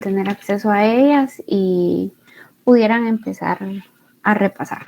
tener acceso a ellas y pudieran empezar a repasar.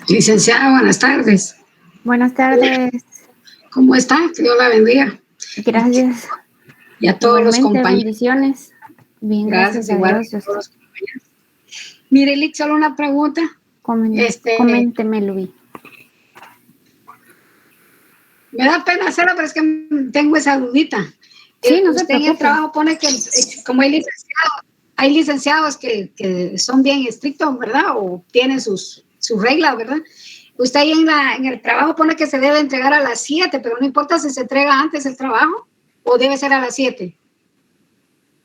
Licenciada, buenas tardes. Buenas tardes. ¿Cómo está? Que Dios la bendiga. Gracias. Y a todos los compañeros. Bendiciones. Bien, gracias a igual Dios. A todos los compañeros. Mire, Lick, solo una pregunta. Coménteme, Luis. Me da pena hacerlo, pero es que tengo esa dudita. Sí, no se usted en el preocupe. trabajo pone que, como hay licenciados que son bien estrictos, ¿verdad? O tienen sus reglas, ¿verdad? Usted ahí en el trabajo pone que se debe entregar a las 7, pero no importa si se entrega antes el trabajo o debe ser a las 7.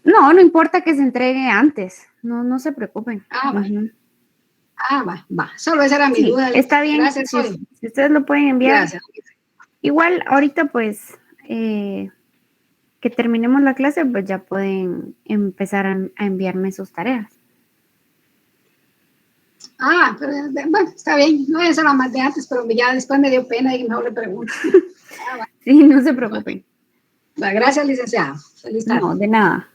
No importa que se entregue antes. No se preocupen. Va. Solo esa era mi duda. Está bien. Gracias, si ustedes lo pueden enviar. Gracias. Igual, ahorita pues que terminemos la clase, pues ya pueden empezar a enviarme sus tareas. Pero bueno, está bien. No es la más de antes, pero ya después me dio pena y mejor le pregunto. Sí, no se preocupen. Gracias, licenciada. Feliz tarde. No, de nada.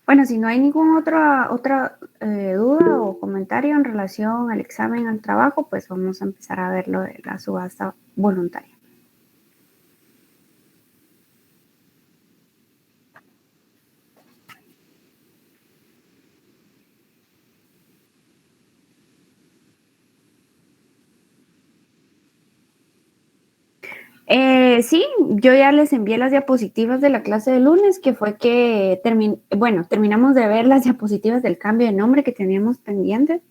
Bueno, si no hay ninguna otra duda o comentario en relación al examen, al trabajo, pues vamos a empezar a ver lo de la subasta voluntaria. Sí, yo ya les envié las diapositivas de la clase de lunes, que fue que terminamos de ver las diapositivas del cambio de nombre que teníamos pendientes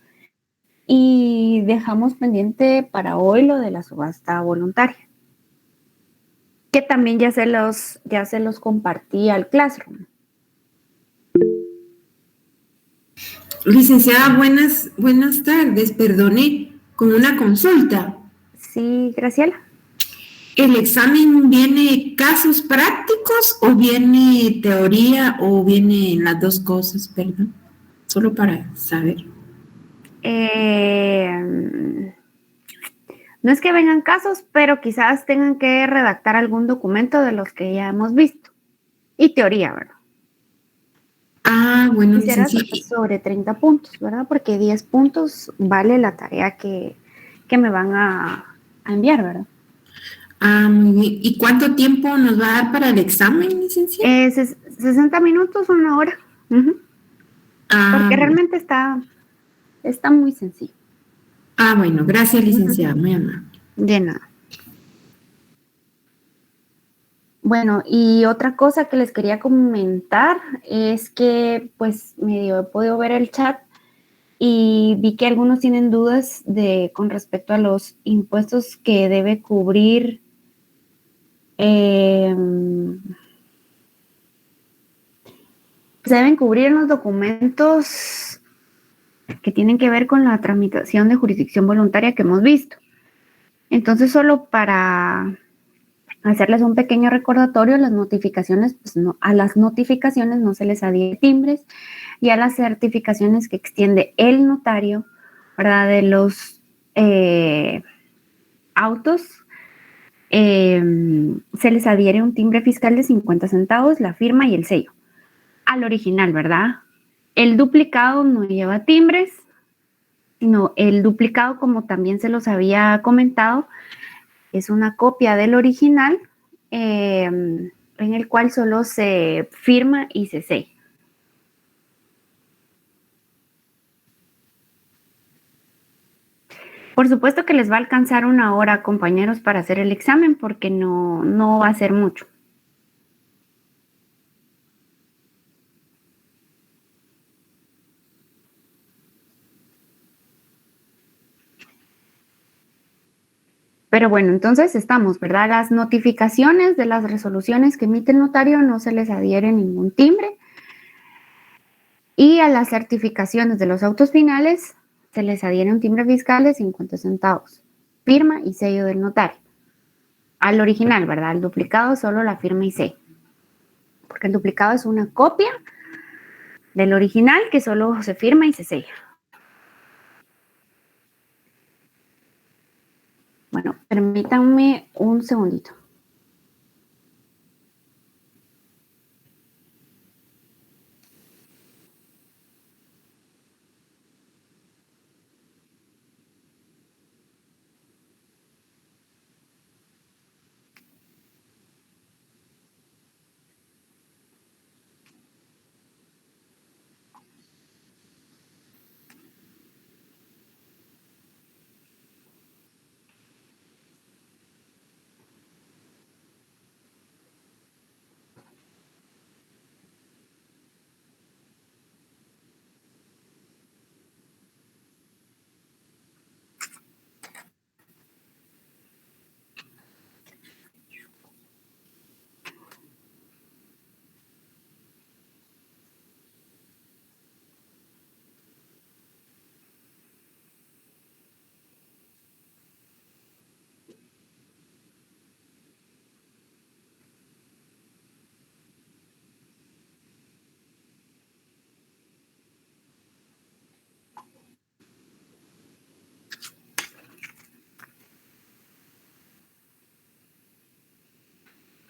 y dejamos pendiente para hoy lo de la subasta voluntaria, que también ya se los compartí al Classroom. Licenciada, buenas tardes, perdone, con una consulta. Sí, Graciela. ¿El examen viene casos prácticos o viene teoría o viene las dos cosas, perdón? Solo para saber. No es que vengan casos, pero quizás tengan que redactar algún documento de los que ya hemos visto. Y teoría, ¿verdad? Bueno, y será sobre 30 puntos, ¿verdad? Porque 10 puntos vale la tarea que me van a enviar, ¿verdad? Muy bien. ¿Y cuánto tiempo nos va a dar para el examen, licenciada? 60 minutos, 1 hora. Porque realmente está muy sencillo. Bueno, gracias, licenciada, muy amable. De nada. Bueno, y otra cosa que les quería comentar es que, pues, medio he podido ver el chat y vi que algunos tienen dudas con respecto a los impuestos que debe cubrir se deben cubrir en los documentos que tienen que ver con la tramitación de jurisdicción voluntaria que hemos visto. Entonces, solo para hacerles un pequeño recordatorio, las notificaciones, pues a las notificaciones no se les adhiere timbres, y a las certificaciones que extiende el notario, ¿verdad?, de los autos, se les adhiere un timbre fiscal de 50 centavos, la firma y el sello. Al original, ¿verdad? El duplicado no lleva timbres, sino el duplicado, como también se los había comentado, es una copia del original en el cual solo se firma y se sella. Por supuesto que les va a alcanzar 1 hora, compañeros, para hacer el examen, porque no va a ser mucho. Pero bueno, entonces estamos, ¿verdad? Las notificaciones de las resoluciones que emite el notario no se les adhiere ningún timbre. Y a las certificaciones de los autos finales se les adhiere un timbre fiscal de 50 centavos, firma y sello del notario. Al original, ¿verdad? Al duplicado solo la firma y sello. Porque el duplicado es una copia del original que solo se firma y se sella. Bueno, permítanme un segundito.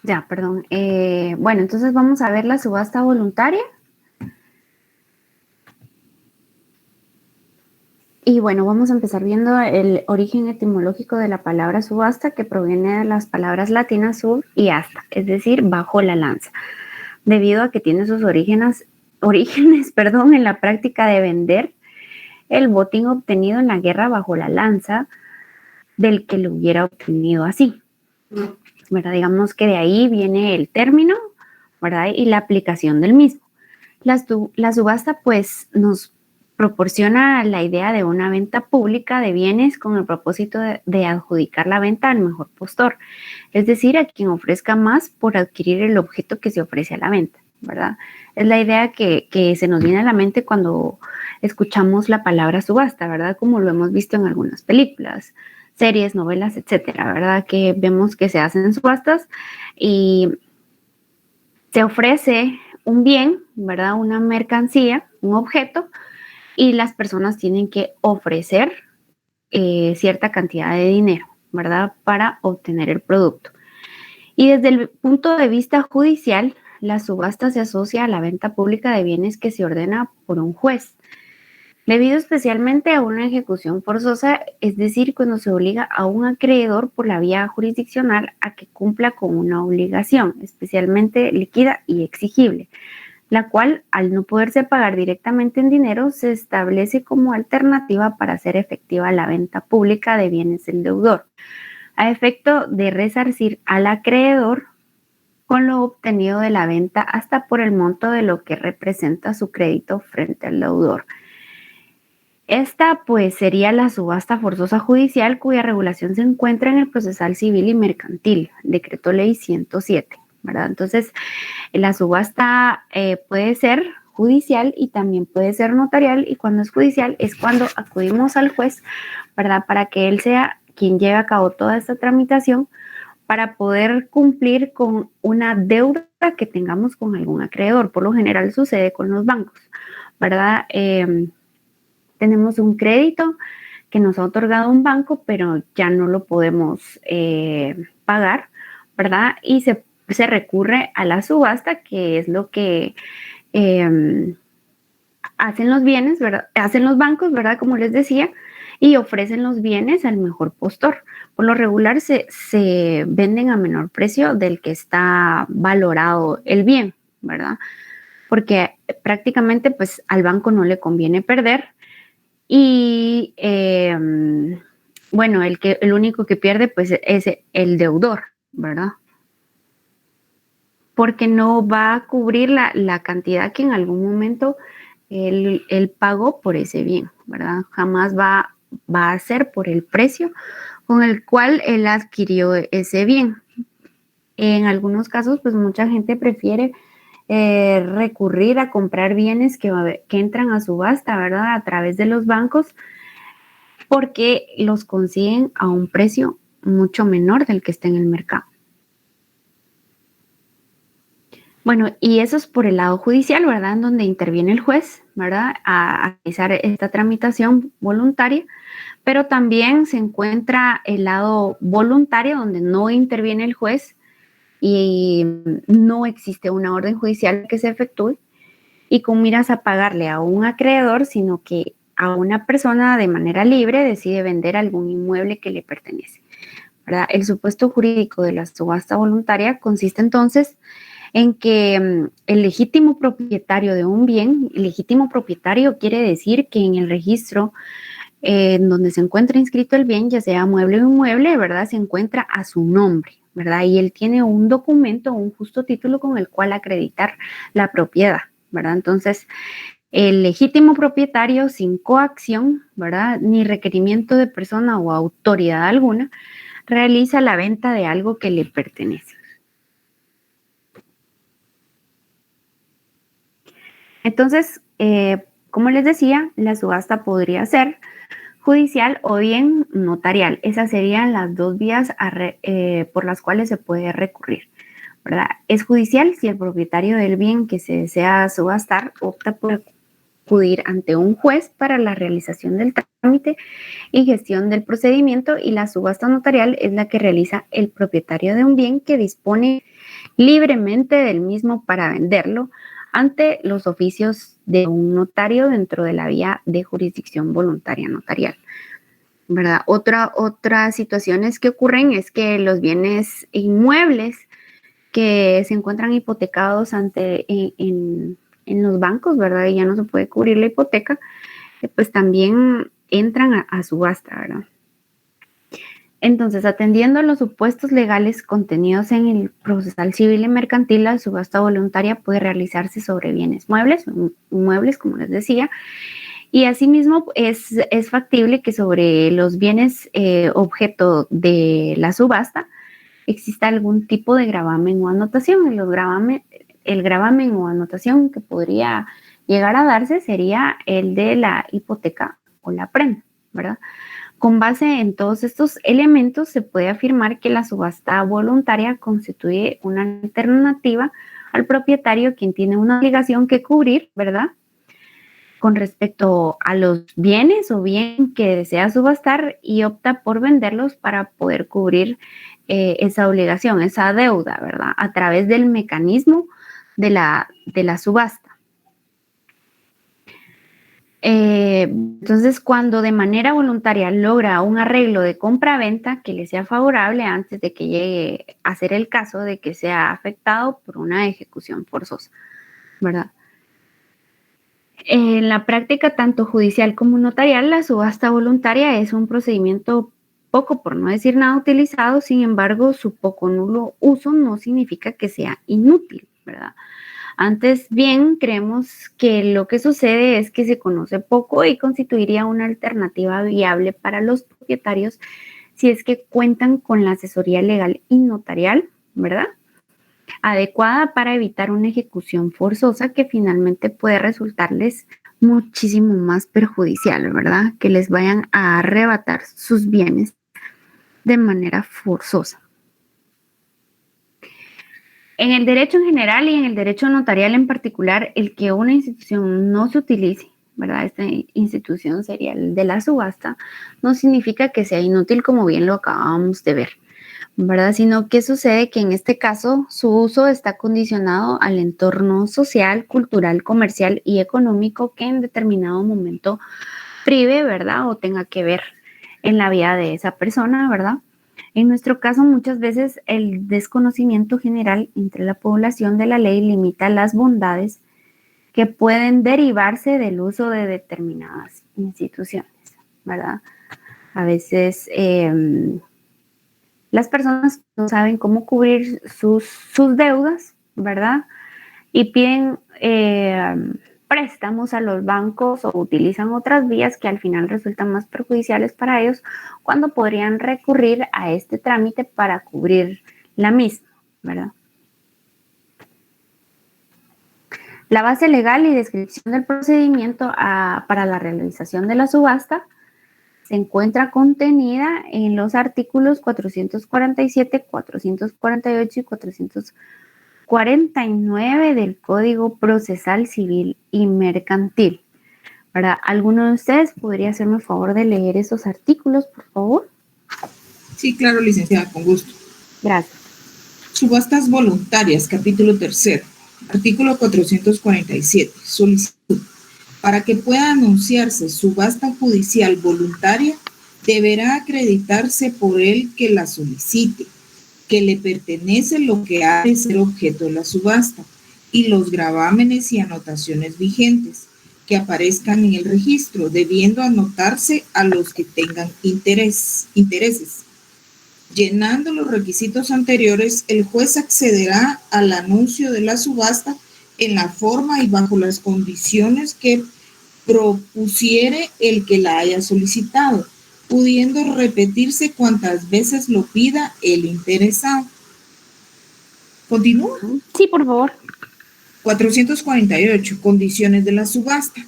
Ya, perdón. Bueno, entonces vamos a ver la subasta voluntaria. Y bueno, vamos a empezar viendo el origen etimológico de la palabra subasta, que proviene de las palabras latinas sub y hasta, es decir, bajo la lanza, debido a que tiene sus orígenes, perdón, en la práctica de vender el botín obtenido en la guerra bajo la lanza del que lo hubiera obtenido así, ¿verdad? Digamos que de ahí viene el término, ¿verdad? Y la aplicación del mismo. La subasta, pues, nos proporciona la idea de una venta pública de bienes con el propósito de adjudicar la venta al mejor postor, es decir, a quien ofrezca más por adquirir el objeto que se ofrece a la venta, ¿verdad? Es la idea que se nos viene a la mente cuando escuchamos la palabra subasta, ¿verdad? Como lo hemos visto en algunas películas, series, novelas, etcétera, ¿verdad? Que vemos que se hacen subastas y se ofrece un bien, ¿verdad? Una mercancía, un objeto, y las personas tienen que ofrecer cierta cantidad de dinero, ¿verdad? Para obtener el producto. Y desde el punto de vista judicial, la subasta se asocia a la venta pública de bienes que se ordena por un juez, debido especialmente a una ejecución forzosa, es decir, cuando se obliga a un acreedor por la vía jurisdiccional a que cumpla con una obligación, especialmente líquida y exigible, la cual, al no poderse pagar directamente en dinero, se establece como alternativa para hacer efectiva la venta pública de bienes del deudor, a efecto de resarcir al acreedor con lo obtenido de la venta hasta por el monto de lo que representa su crédito frente al deudor. Esta, pues, sería la subasta forzosa judicial, cuya regulación se encuentra en el procesal civil y mercantil, Decreto Ley 107, ¿verdad? Entonces, la subasta puede ser judicial y también puede ser notarial, y cuando es judicial es cuando acudimos al juez, ¿verdad? Para que él sea quien lleve a cabo toda esta tramitación para poder cumplir con una deuda que tengamos con algún acreedor. Por lo general sucede con los bancos, ¿verdad? Tenemos un crédito que nos ha otorgado un banco, pero ya no lo podemos pagar, ¿verdad? Y se recurre a la subasta, que es lo que hacen los bienes, ¿verdad? Hacen los bancos, ¿verdad? Como les decía, y ofrecen los bienes al mejor postor. Por lo regular se venden a menor precio del que está valorado el bien, ¿verdad? Porque prácticamente pues al banco no le conviene perder y bueno, el único que pierde pues es el deudor, ¿verdad? Porque no va a cubrir la cantidad que en algún momento él pagó por ese bien, ¿verdad? Jamás va a ser por el precio con el cual él adquirió ese bien. En algunos casos, pues mucha gente prefiere recurrir a comprar bienes que entran a subasta, ¿verdad? A través de los bancos, porque los consiguen a un precio mucho menor del que está en el mercado. Bueno, y eso es por el lado judicial, ¿verdad? En donde interviene el juez, ¿verdad? A realizar esta tramitación voluntaria, pero también se encuentra el lado voluntario, donde no interviene el juez y no existe una orden judicial que se efectúe y con miras a pagarle a un acreedor, sino que a una persona de manera libre decide vender algún inmueble que le pertenece, ¿verdad? El supuesto jurídico de la subasta voluntaria consiste entonces en que el legítimo propietario de un bien, el legítimo propietario quiere decir que en el registro en donde se encuentra inscrito el bien, ya sea mueble o inmueble, ¿verdad? Se encuentra a su nombre, ¿verdad? Y él tiene un documento, un justo título con el cual acreditar la propiedad, ¿verdad? Entonces, el legítimo propietario sin coacción, ¿verdad? Ni requerimiento de persona o autoridad alguna, realiza la venta de algo que le pertenece. Entonces, como les decía, la subasta podría ser judicial o bien notarial. Esas serían las dos vías por las cuales se puede recurrir, ¿verdad? Es judicial si el propietario del bien que se desea subastar opta por acudir ante un juez para la realización del trámite y gestión del procedimiento, y la subasta notarial es la que realiza el propietario de un bien que dispone libremente del mismo para venderlo ante los oficios de un notario dentro de la vía de jurisdicción voluntaria notarial, ¿verdad? Otras situaciones que ocurren es que los bienes inmuebles que se encuentran hipotecados en los bancos, ¿verdad? Y ya no se puede cubrir la hipoteca, pues también entran a subasta, ¿verdad? Entonces, atendiendo a los supuestos legales contenidos en el procesal civil y mercantil, la subasta voluntaria puede realizarse sobre bienes muebles, como les decía, y asimismo es factible que sobre los bienes objeto de la subasta exista algún tipo de gravamen o anotación. El gravamen o anotación que podría llegar a darse sería el de la hipoteca o la prenda, ¿verdad? Con base en todos estos elementos se puede afirmar que la subasta voluntaria constituye una alternativa al propietario, quien tiene una obligación que cubrir, ¿verdad?, con respecto a los bienes o bien que desea subastar, y opta por venderlos para poder cubrir esa obligación, esa deuda, ¿verdad?, a través del mecanismo de la subasta. Entonces, cuando de manera voluntaria logra un arreglo de compra-venta que le sea favorable antes de que llegue a ser el caso de que sea afectado por una ejecución forzosa, ¿verdad? En la práctica, tanto judicial como notarial, la subasta voluntaria es un procedimiento poco, por no decir nada, utilizado. Sin embargo, su poco nulo uso no significa que sea inútil, ¿verdad? Antes bien, creemos que lo que sucede es que se conoce poco y constituiría una alternativa viable para los propietarios si es que cuentan con la asesoría legal y notarial, ¿verdad?, adecuada para evitar una ejecución forzosa que finalmente puede resultarles muchísimo más perjudicial, ¿verdad?, que les vayan a arrebatar sus bienes de manera forzosa. En el derecho en general y en el derecho notarial en particular, el que una institución no se utilice, ¿verdad?, esta institución sería el de la subasta, no significa que sea inútil, como bien lo acabamos de ver, ¿verdad?, sino que sucede que en este caso su uso está condicionado al entorno social, cultural, comercial y económico que en determinado momento prive, ¿verdad?, o tenga que ver en la vida de esa persona, ¿verdad? En nuestro caso, muchas veces el desconocimiento general entre la población de la ley limita las bondades que pueden derivarse del uso de determinadas instituciones, ¿verdad? A veces las personas no saben cómo cubrir sus deudas, ¿verdad? Y piden préstamos a los bancos o utilizan otras vías que al final resultan más perjudiciales para ellos cuando podrían recurrir a este trámite para cubrir la misma, ¿verdad? La base legal y descripción del procedimiento para la realización de la subasta se encuentra contenida en los artículos 447, 448 y 449 del Código Procesal Civil y Mercantil. ¿Verdad? ¿Alguno de ustedes podría hacerme el favor de leer esos artículos, por favor? Sí, claro, licenciada, con gusto. Gracias. Subastas voluntarias, capítulo 3. Artículo 447. Solicitud. Para que pueda anunciarse subasta judicial voluntaria, deberá acreditarse por el que la solicite, que le pertenece lo que ha de ser objeto de la subasta y los gravámenes y anotaciones vigentes que aparezcan en el registro, debiendo anotarse a los que tengan intereses. Llenando los requisitos anteriores, el juez accederá al anuncio de la subasta en la forma y bajo las condiciones que propusiere el que la haya solicitado, pudiendo repetirse cuantas veces lo pida el interesado. ¿Continúa? Sí, por favor. 448. Condiciones de la subasta.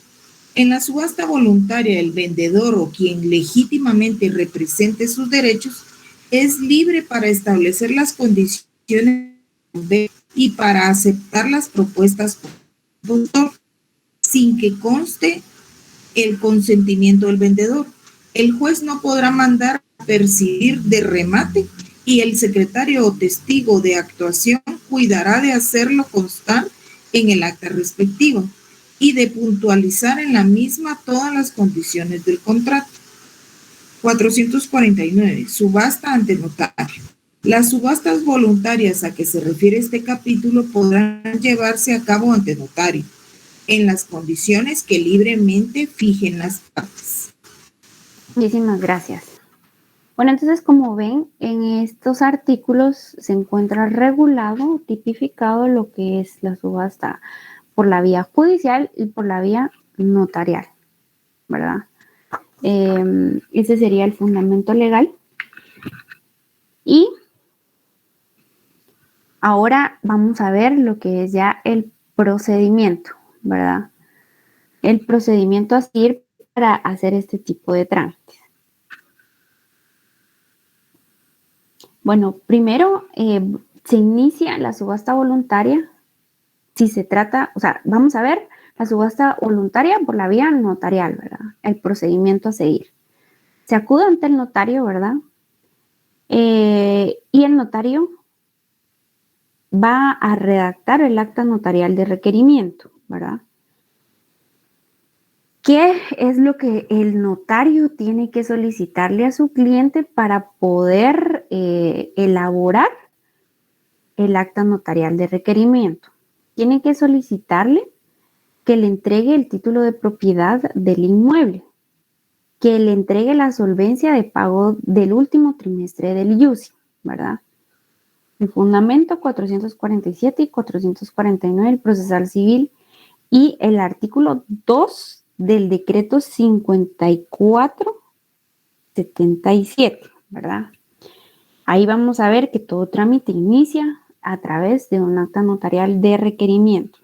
En la subasta voluntaria, el vendedor o quien legítimamente represente sus derechos es libre para establecer las condiciones y para aceptar las propuestas por el productor, sin que conste el consentimiento del vendedor. El juez no podrá mandar a percibir de remate y el secretario o testigo de actuación cuidará de hacerlo constar en el acta respectiva y de puntualizar en la misma todas las condiciones del contrato. 449. Subasta ante notario. Las subastas voluntarias a que se refiere este capítulo podrán llevarse a cabo ante notario, en las condiciones que libremente fijen las partes. Muchísimas gracias. Bueno, entonces, como ven, en estos artículos se encuentra regulado, tipificado lo que es la subasta por la vía judicial y por la vía notarial, ¿verdad? Ese sería el fundamento legal. Y ahora vamos a ver lo que es ya el procedimiento, ¿verdad? El procedimiento a seguir para hacer este tipo de trámites. Bueno, primero se inicia la subasta voluntaria. Si se trata, o sea, vamos a ver la subasta voluntaria por la vía notarial, ¿verdad? El procedimiento a seguir. Se acude ante el notario, ¿verdad? Y el notario va a redactar el acta notarial de requerimiento, ¿verdad? ¿Qué es lo que el notario tiene que solicitarle a su cliente para poder elaborar el acta notarial de requerimiento? Tiene que solicitarle que le entregue el título de propiedad del inmueble, que le entregue la solvencia de pago del último trimestre del IUSI, ¿verdad? El fundamento 447 y 449 del procesal civil y el artículo 2 del decreto 5477, ¿verdad? Ahí vamos a ver que todo trámite inicia a través de un acta notarial de requerimiento,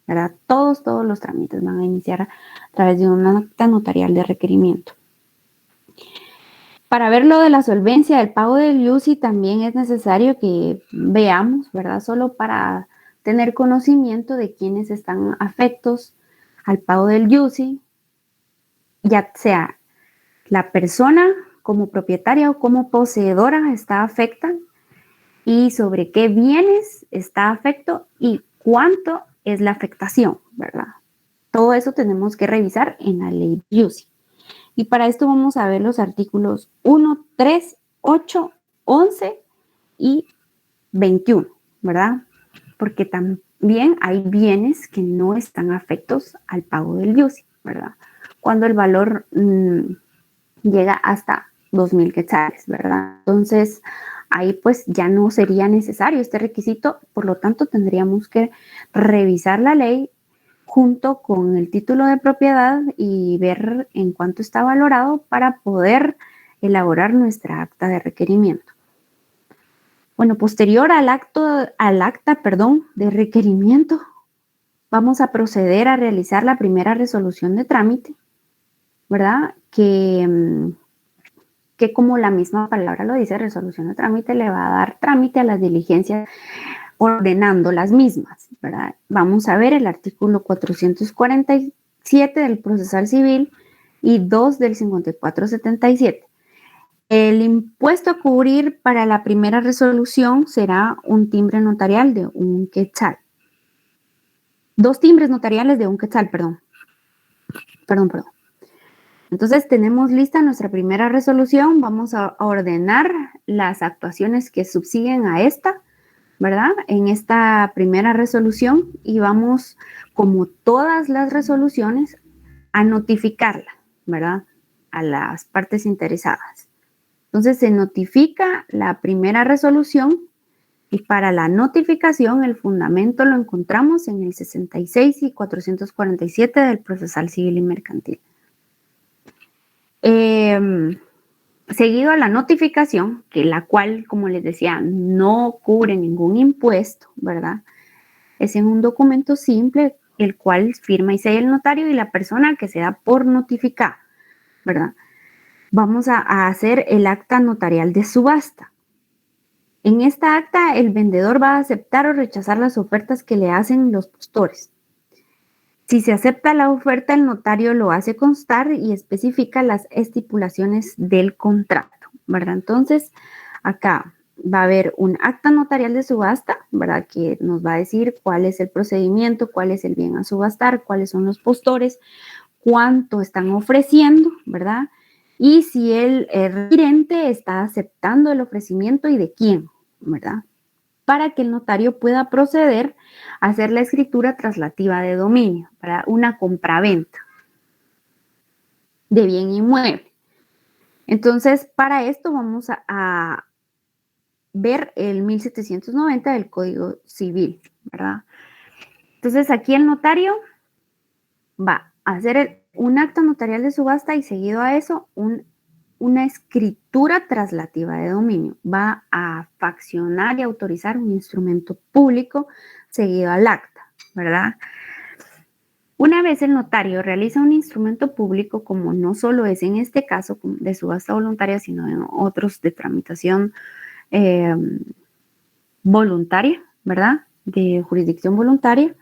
¿verdad? Todos los trámites van a iniciar a través de un acta notarial de requerimiento. Para ver lo de la solvencia del pago del IUSI también es necesario que veamos, ¿verdad? Solo para tener conocimiento de quiénes están afectos al pago del IUSI, ya sea la persona como propietaria o como poseedora está afecta y sobre qué bienes está afecto y cuánto es la afectación, ¿verdad? Todo eso tenemos que revisar en la ley IUSI. Y para esto vamos a ver los artículos 1, 3, 8, 11 y 21, ¿verdad? Porque también hay bienes que no están afectos al pago del IUSI, ¿verdad? Cuando el valor llega hasta 2,000 quetzales, ¿verdad? Entonces, ahí pues ya no sería necesario este requisito, por lo tanto tendríamos que revisar la ley junto con el título de propiedad y ver en cuánto está valorado para poder elaborar nuestra acta de requerimiento. Bueno, posterior al acta de requerimiento, vamos a proceder a realizar la primera resolución de trámite, ¿verdad? Que como la misma palabra lo dice, resolución de trámite, le va a dar trámite a las diligencias ordenando las mismas, ¿verdad? Vamos a ver el artículo 447 del Procesal Civil y 2 del 5477. El impuesto a cubrir para la primera resolución será un timbre notarial de 1 quetzal. 2 timbres notariales de 1 quetzal, perdón. Entonces tenemos lista nuestra primera resolución. Vamos a ordenar las actuaciones que subsiguen a esta, ¿verdad? En esta primera resolución y vamos, como todas las resoluciones, a notificarla, ¿verdad? A las partes interesadas. Entonces se notifica la primera resolución y para la notificación el fundamento lo encontramos en el 66 y 447 del Procesal Civil y Mercantil. Seguido a la notificación, que la cual, como les decía, no cubre ningún impuesto, ¿verdad? Es en un documento simple, el cual firma y sella el notario y la persona que se da por notificada, ¿verdad? Vamos a hacer el acta notarial de subasta. En esta acta, el vendedor va a aceptar o rechazar las ofertas que le hacen los postores. Si se acepta la oferta, el notario lo hace constar y especifica las estipulaciones del contrato, ¿verdad? Entonces, acá va a haber un acta notarial de subasta, ¿verdad? Que nos va a decir cuál es el procedimiento, cuál es el bien a subastar, cuáles son los postores, cuánto están ofreciendo, ¿verdad? Y si el requirente está aceptando el ofrecimiento y de quién, ¿verdad? Para que el notario pueda proceder a hacer la escritura traslativa de dominio para una compraventa de bien inmueble. Entonces, para esto vamos a ver el 1790 del Código Civil, ¿verdad? Entonces, aquí el notario va a hacer un acta notarial de subasta y seguido a eso una escritura traslativa de dominio. Va a faccionar y autorizar un instrumento público seguido al acta, ¿verdad? Una vez el notario realiza un instrumento público, como no solo es en este caso de subasta voluntaria, sino en otros de tramitación voluntaria, ¿verdad? De jurisdicción voluntaria,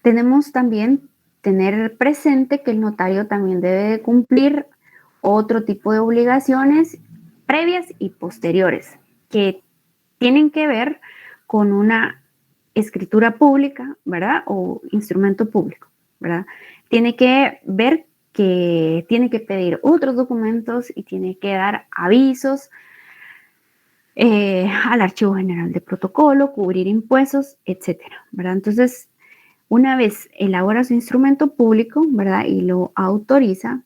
tenemos también tener presente que el notario también debe de cumplir otro tipo de obligaciones previas y posteriores que tienen que ver con una escritura pública, ¿verdad? O instrumento público, ¿verdad? Tiene que ver que tiene que pedir otros documentos y tiene que dar avisos al Archivo General de Protocolo, cubrir impuestos, etcétera, ¿verdad? Entonces, una vez elabora su instrumento público, ¿verdad? Y lo autoriza,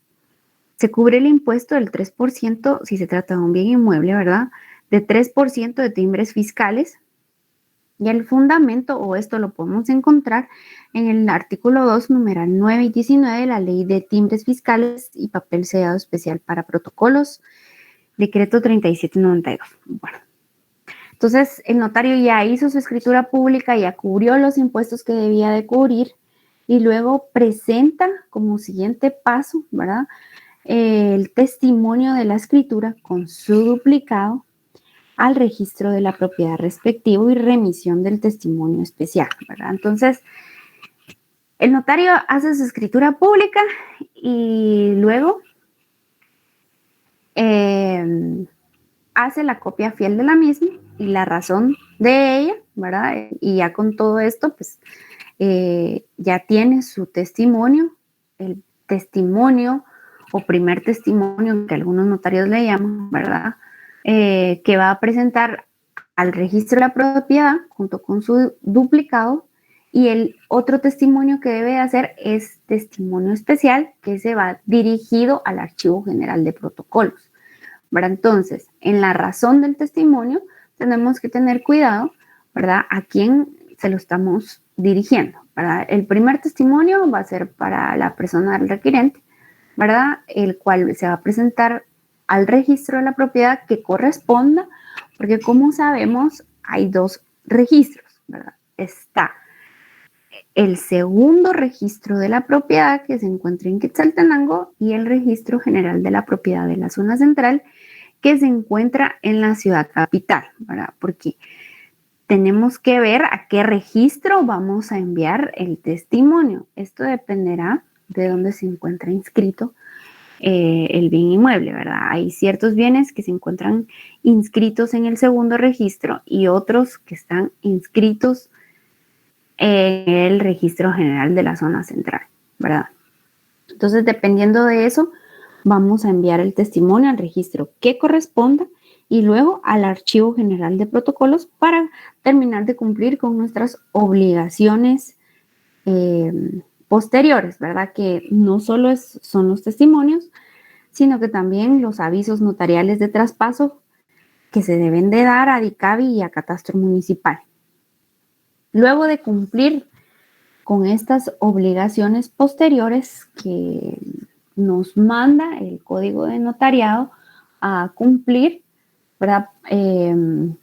se cubre el impuesto del 3% si se trata de un bien inmueble, ¿verdad? De 3% de timbres fiscales. Y el fundamento, o esto lo podemos encontrar en el artículo 2, numeral 9 y 19 de la Ley de Timbres Fiscales y Papel Sellado Especial para Protocolos, decreto 3792. Bueno, entonces el notario ya hizo su escritura pública, ya cubrió los impuestos que debía de cubrir y luego presenta como siguiente paso, ¿verdad? El testimonio de la escritura con su duplicado al registro de la propiedad respectivo y remisión del testimonio especial, ¿verdad? Entonces, el notario hace su escritura pública y luego hace la copia fiel de la misma y la razón de ella, ¿verdad? Y ya con todo esto, pues, ya tiene su testimonio, el testimonio o primer testimonio que algunos notarios le llaman, ¿verdad? Que va a presentar al registro de la propiedad junto con su duplicado y el otro testimonio que debe hacer es testimonio especial que se va dirigido al Archivo General de Protocolos ¿verdad? Entonces, en la razón del testimonio tenemos que tener cuidado, ¿verdad? A quién se lo estamos dirigiendo, ¿verdad? El primer testimonio va a ser para la persona del requirente, ¿verdad? El cual se va a presentar al registro de la propiedad que corresponda, porque como sabemos, hay dos registros, ¿verdad? Está el segundo registro de la propiedad que se encuentra en Quetzaltenango y el registro general de la propiedad de la zona central que se encuentra en la ciudad capital, ¿verdad? Porque tenemos que ver a qué registro vamos a enviar el testimonio. Esto dependerá de dónde se encuentra inscrito el bien inmueble, ¿verdad? Hay ciertos bienes que se encuentran inscritos en el segundo registro y otros que están inscritos en el registro general de la zona central, ¿verdad? Entonces, dependiendo de eso, vamos a enviar el testimonio al registro que corresponda y luego al archivo general de protocolos para terminar de cumplir con nuestras obligaciones posteriores, ¿verdad? Que no solo son los testimonios, sino que también los avisos notariales de traspaso que se deben de dar a DICABI y a Catastro Municipal. Luego de cumplir con estas obligaciones posteriores que nos manda el Código de Notariado a cumplir, ¿verdad?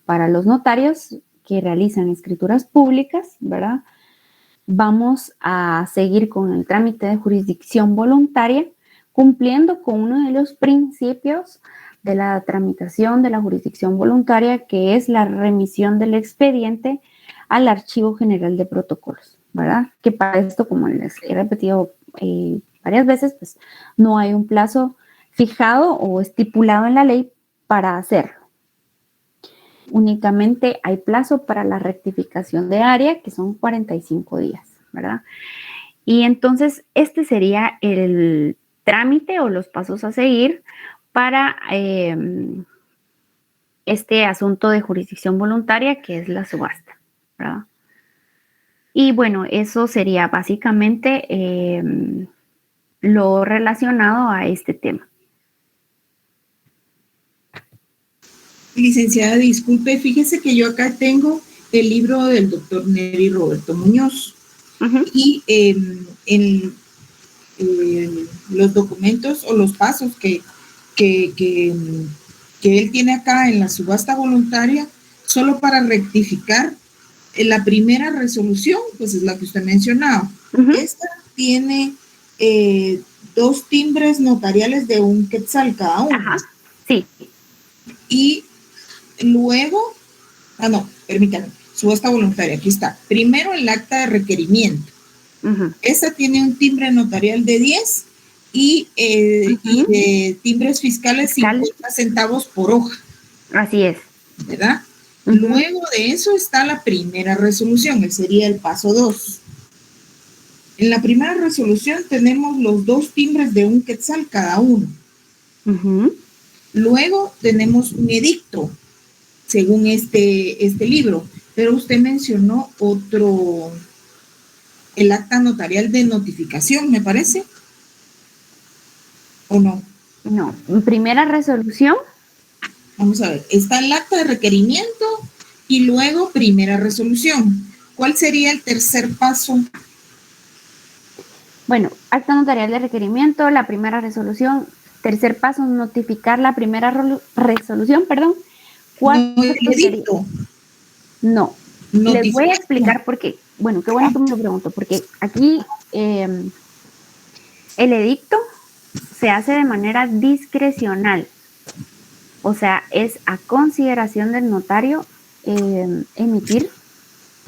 Para los notarios que realizan escrituras públicas, ¿verdad? Vamos a seguir con el trámite de jurisdicción voluntaria, cumpliendo con uno de los principios de la tramitación de la jurisdicción voluntaria, que es la remisión del expediente al Archivo General de Protocolos, ¿verdad? Que para esto, como les he repetido varias veces, pues no hay un plazo fijado o estipulado en la ley para hacerlo. Únicamente hay plazo para la rectificación de área, que son 45 días, ¿verdad? Y entonces este sería el trámite o los pasos a seguir para este asunto de jurisdicción voluntaria, que es la subasta, ¿verdad? Y bueno, eso sería básicamente lo relacionado a este tema. Licenciada, disculpe, fíjese que yo acá tengo el libro del doctor Neri Roberto Muñoz. Y en los documentos o los pasos que él tiene acá en la subasta voluntaria, solo para rectificar la primera resolución, pues es la que usted mencionaba. Esta tiene 2 timbres notariales de 1 quetzal cada uno. Ajá, sí. Y luego, permítame, subasta voluntaria, aquí está. Primero el acta de requerimiento. Esta tiene un timbre notarial de 10 y de timbres fiscales 50 centavos por hoja. Así es. ¿Verdad? Luego de eso está la primera resolución, que sería el paso 2. En la primera resolución tenemos los 2 timbres de 1 quetzal cada uno. Luego tenemos un edicto, según este libro, pero usted mencionó otro, el acta notarial de notificación, me parece, ¿o no? No, primera resolución. Vamos a ver, está el acta de requerimiento y luego primera resolución. ¿Cuál sería el tercer paso? Bueno, acta notarial de requerimiento, la primera resolución. Tercer paso, notificar la primera resolución, perdón. No, el edicto. No, les voy a explicar por qué. Bueno, qué bueno que me lo pregunto, porque aquí el edicto se hace de manera discrecional. O sea, es a consideración del notario emitir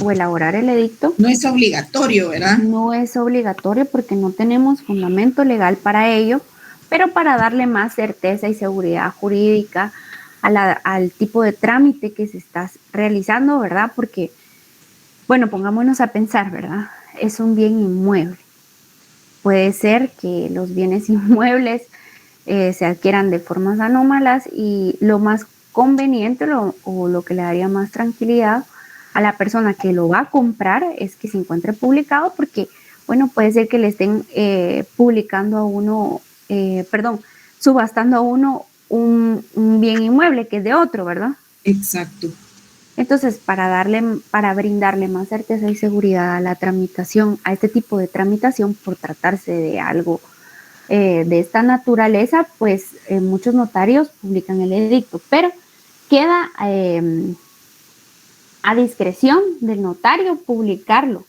o elaborar el edicto. No es obligatorio, ¿verdad? No es obligatorio porque no tenemos fundamento legal para ello, pero para darle más certeza y seguridad jurídica al tipo de trámite que se está realizando, ¿verdad? Porque, bueno, pongámonos a pensar, ¿verdad? Es un bien inmueble. Puede ser que los bienes inmuebles se adquieran de formas anómalas y lo más conveniente o lo que le daría más tranquilidad a la persona que lo va a comprar es que se encuentre publicado porque, bueno, puede ser que le estén publicando a uno, subastando a uno un bien inmueble que es de otro, ¿verdad? Exacto. Entonces, para brindarle más certeza y seguridad a la tramitación, a este tipo de tramitación, por tratarse de algo de esta naturaleza, pues muchos notarios publican el edicto, pero queda a discreción del notario publicarlo,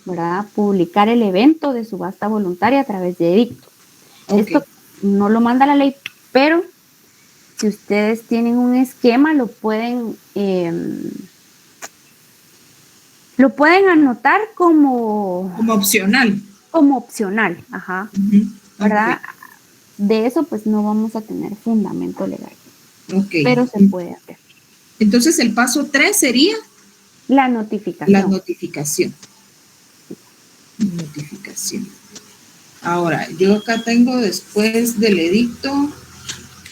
¿verdad? Publicar el evento de subasta voluntaria a través de edicto. Okay. Esto no lo manda la ley, pero si ustedes tienen un esquema, lo pueden anotar como opcional. Como opcional, ajá. ¿Verdad? Okay. De eso pues no vamos a tener fundamento legal. Okay. Pero se puede hacer. Entonces el paso 3 sería la notificación. La notificación. Notificación. Ahora, yo acá tengo después del edicto,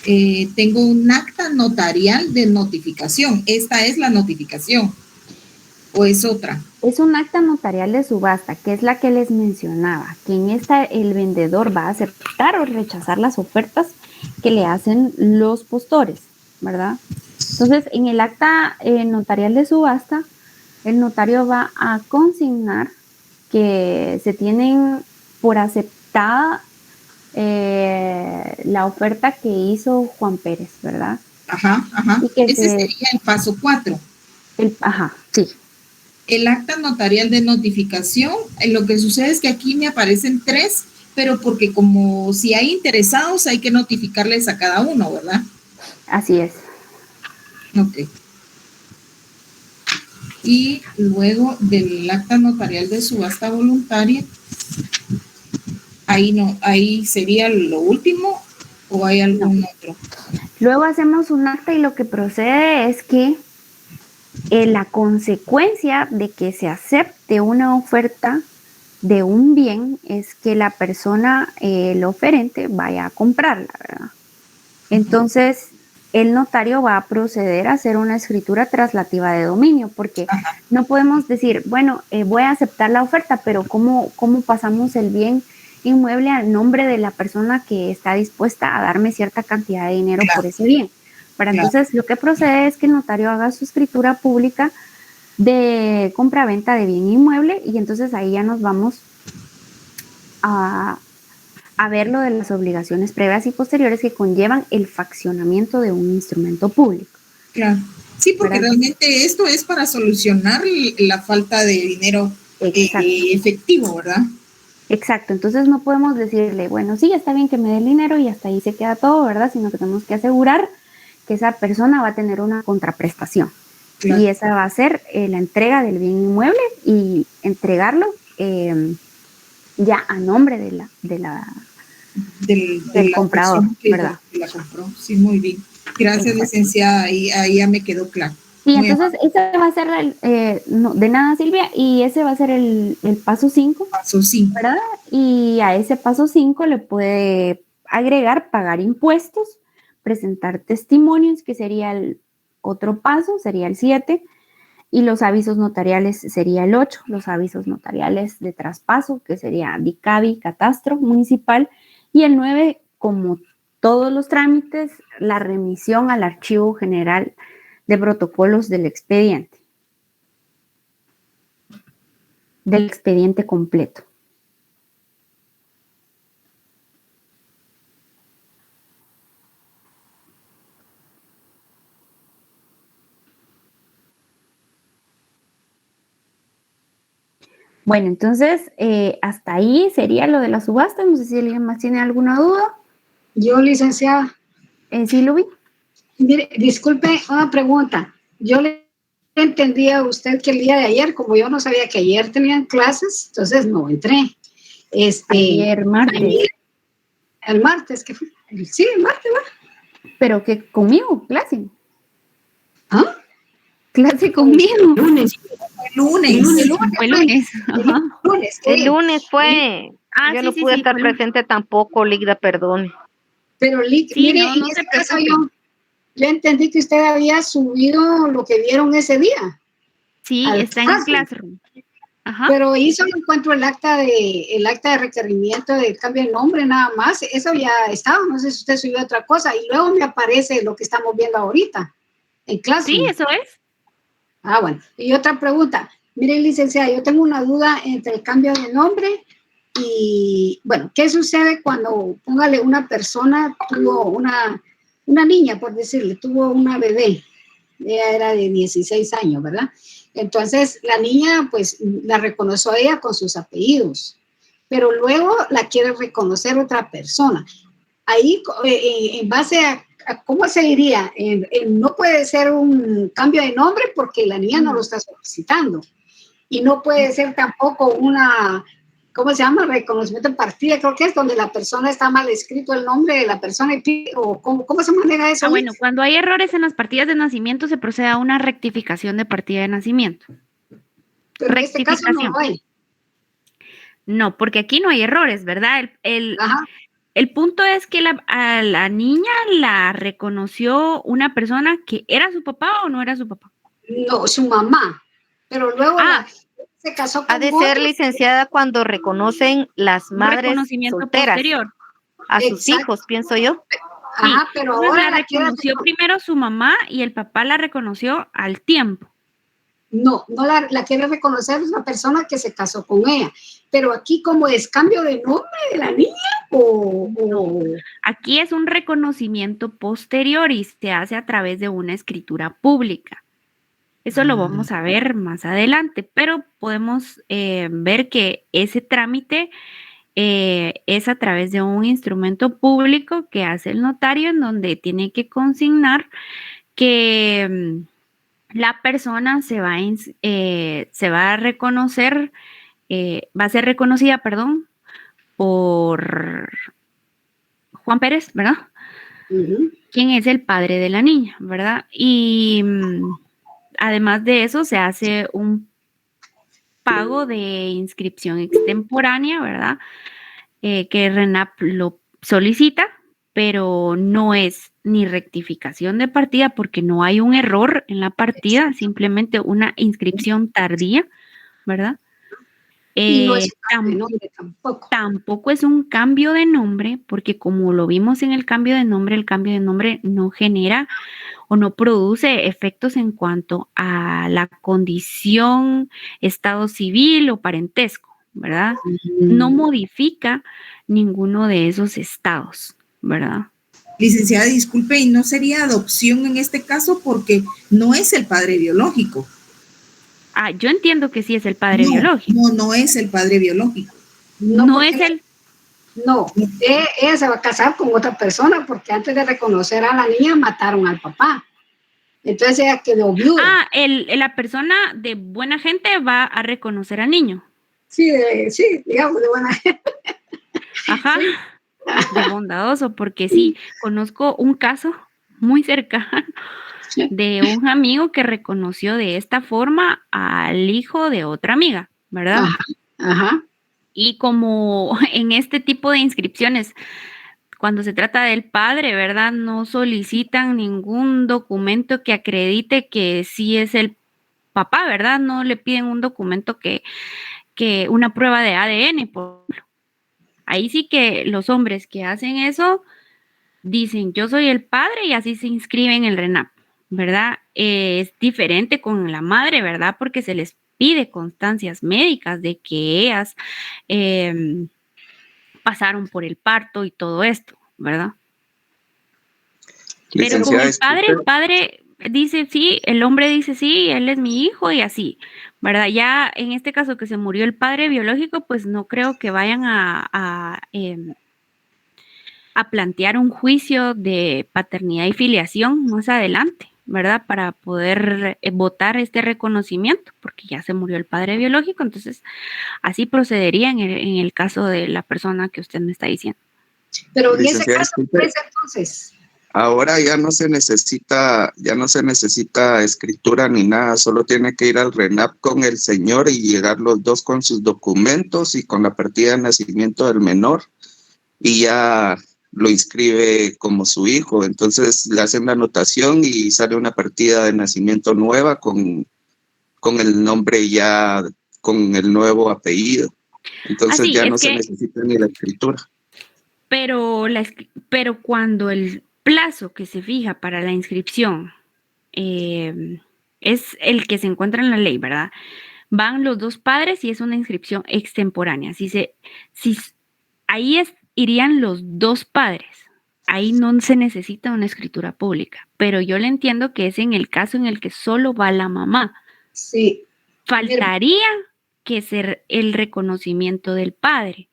tengo un acta notarial de notificación. ¿Esta es la notificación o es otra? Es un acta notarial de subasta, que es la que les mencionaba, que en esta el vendedor va a aceptar o rechazar las ofertas que le hacen los postores, ¿verdad? Entonces, en el acta notarial de subasta, el notario va a consignar que se tienen por aceptada la oferta que hizo Juan Pérez, ¿verdad? Ajá. Y que ese sería el paso 4. Sí. El acta notarial de notificación, lo que sucede es que aquí me aparecen 3, pero porque como si hay interesados hay que notificarles a cada uno, ¿verdad? Así es. Ok. Y luego del acta notarial de subasta voluntaria, ahí sería lo último, o hay algún otro. Luego hacemos un acta y lo que procede es que la consecuencia de que se acepte una oferta de un bien es que la persona, el oferente, vaya a comprarla, ¿verdad? Entonces, el notario va a proceder a hacer una escritura traslativa de dominio, porque no podemos decir, bueno, voy a aceptar la oferta, pero ¿cómo pasamos el bien inmueble al nombre de la persona que está dispuesta a darme cierta cantidad de dinero por ese bien? Entonces, lo que procede es que el notario haga su escritura pública de compra-venta de bien inmueble y entonces ahí ya nos vamos a ver lo de las obligaciones previas y posteriores que conllevan el faccionamiento de un instrumento público. Claro. Sí, porque realmente esto es para solucionar la falta de dinero efectivo, ¿verdad? Exacto. Entonces no podemos decirle, bueno, sí, está bien que me dé el dinero y hasta ahí se queda todo, ¿verdad? Sino que tenemos que asegurar que esa persona va a tener una contraprestación. Claro. Y esa va a ser la entrega del bien inmueble y entregarlo ya a nombre del comprador, ¿verdad? Que la compró. Sí, muy bien. Gracias, licenciada. Ahí ya me quedó claro. Y entonces ese va a ser, de nada, Silvia, y ese va a ser el paso 5. Paso 5. ¿Verdad? Y a ese paso 5 le puede agregar pagar impuestos, presentar testimonios, que sería el otro paso, sería el 7. Y los avisos notariales sería el 8, los avisos notariales de traspaso, que sería DICABI, catastro municipal, y el 9, como todos los trámites, la remisión al archivo general de protocolos del expediente completo. Bueno, entonces, hasta ahí sería lo de la subasta. No sé si alguien más tiene alguna duda. Yo, licenciada. Sí, Lubi. Mire, disculpe, una pregunta. Yo le entendía a usted que el día de ayer, como yo no sabía que ayer tenían clases, entonces no entré. Ayer martes. El martes, ¿qué fue? Sí, el martes, ¿va? ¿Pero que conmigo? ¿Clase? ¿Ah? Clase conmigo. Lunes. Fue lunes. Ajá. El lunes fue. Yo no pude estar presente tampoco, Ligda, perdone. Pero, mire, en ese caso yo entendí que usted había subido lo que vieron ese día. Sí, está en el Classroom. Ajá. Pero ahí solo encuentro el acta de requerimiento de cambio de nombre, nada más. Eso ya estaba, no sé si usted subió otra cosa. Y luego me aparece lo que estamos viendo ahorita en Sí, Classroom. eso es. Ah, bueno. Y otra pregunta. Mire, licenciada, yo tengo una duda entre el cambio de nombre y, bueno, ¿qué sucede cuando, póngale, una persona tuvo una niña, por decirle, tuvo una bebé? Ella era de 16 años, ¿verdad? Entonces, la niña, pues, la reconoció a ella con sus apellidos, pero luego la quiere reconocer otra persona. Ahí, en base a ¿cómo se diría? No puede ser un cambio de nombre porque la niña no lo está solicitando. Y no puede ser tampoco una, ¿cómo se llama? Reconocimiento en partida, creo que es donde la persona está mal escrito el nombre de la persona o ¿cómo se maneja eso? Bueno, cuando hay errores en las partidas de nacimiento se procede a una rectificación de partida de nacimiento. Pero en este caso no lo hay. No, porque aquí no hay errores, ¿verdad? El punto es que a la niña la reconoció una persona que era su papá o no era su papá. No, su mamá. Pero luego se casó con ha de ser, licenciada, cuando reconocen las madres solteras posterior a sus hijos, pienso yo. Ajá, pero ahora la reconoció primero su mamá y el papá la reconoció al tiempo. No la quiere reconocer la persona que se casó con ella. Pero aquí, ¿cómo es? ¿Cambio de nombre de la niña? No, aquí es un reconocimiento posterior y se hace a través de una escritura pública. Eso lo vamos a ver más adelante, pero podemos ver que ese trámite es a través de un instrumento público que hace el notario, en donde tiene que consignar que la persona se va a reconocer, va a ser reconocida, perdón, por Juan Pérez, ¿verdad? Quien es el padre de la niña, ¿verdad? Y además de eso se hace un pago de inscripción extemporánea, ¿verdad? Que RENAP lo solicita, pero no es ni rectificación de partida porque no hay un error en la partida, simplemente una inscripción tardía, ¿verdad? Y no es un cambio de nombre tampoco. Tampoco es un cambio de nombre, porque como lo vimos en el cambio de nombre no genera o no produce efectos en cuanto a la condición, estado civil o parentesco, ¿verdad? No modifica ninguno de esos estados, ¿verdad? Licenciada, disculpe, ¿y no sería adopción en este caso porque no es el padre biológico? Yo entiendo que sí es el padre biológico. No es el padre biológico. No es el... No, ella se va a casar con otra persona porque antes de reconocer a la niña mataron al papá. Entonces ella quedó viuda. La persona de buena gente va a reconocer al niño. Sí, digamos, de buena gente. Ajá, de bondadoso, porque sí, conozco un caso muy cercano de un amigo que reconoció de esta forma al hijo de otra amiga, ¿verdad? Ajá. Y como en este tipo de inscripciones, cuando se trata del padre, ¿verdad? No solicitan ningún documento que acredite que sí es el papá, ¿verdad? No le piden un documento que una prueba de ADN, por ejemplo. Ahí sí que los hombres que hacen eso dicen, yo soy el padre y así se inscriben en el RENAP, ¿verdad? Es diferente con la madre, ¿verdad? Porque se les pide constancias médicas de que ellas pasaron por el parto y todo esto, ¿verdad? Pero con el padre dice sí, el hombre dice sí, él es mi hijo y así, ¿verdad? Ya en este caso que se murió el padre biológico, pues no creo que vayan a plantear un juicio de paternidad y filiación más adelante, ¿verdad? Para poder votar este reconocimiento, porque ya se murió el padre biológico, entonces así procedería en el caso de la persona que usted me está diciendo. Pero en ese caso, pues entonces... Ahora ya no se necesita escritura ni nada, solo tiene que ir al RENAP con el señor y llegar los dos con sus documentos y con la partida de nacimiento del menor y ya lo inscribe como su hijo. Entonces le hacen la anotación y sale una partida de nacimiento nueva con el nombre ya con el nuevo apellido. Entonces ya no se necesita ni la escritura. Pero cuando el plazo que se fija para la inscripción es el que se encuentra en la ley, ¿verdad? Van los dos padres y es una inscripción extemporánea. Ahí irían los dos padres. Ahí no se necesita una escritura pública. Pero yo le entiendo que es en el caso en el que solo va la mamá. Sí. Faltaría que ser el reconocimiento del padre.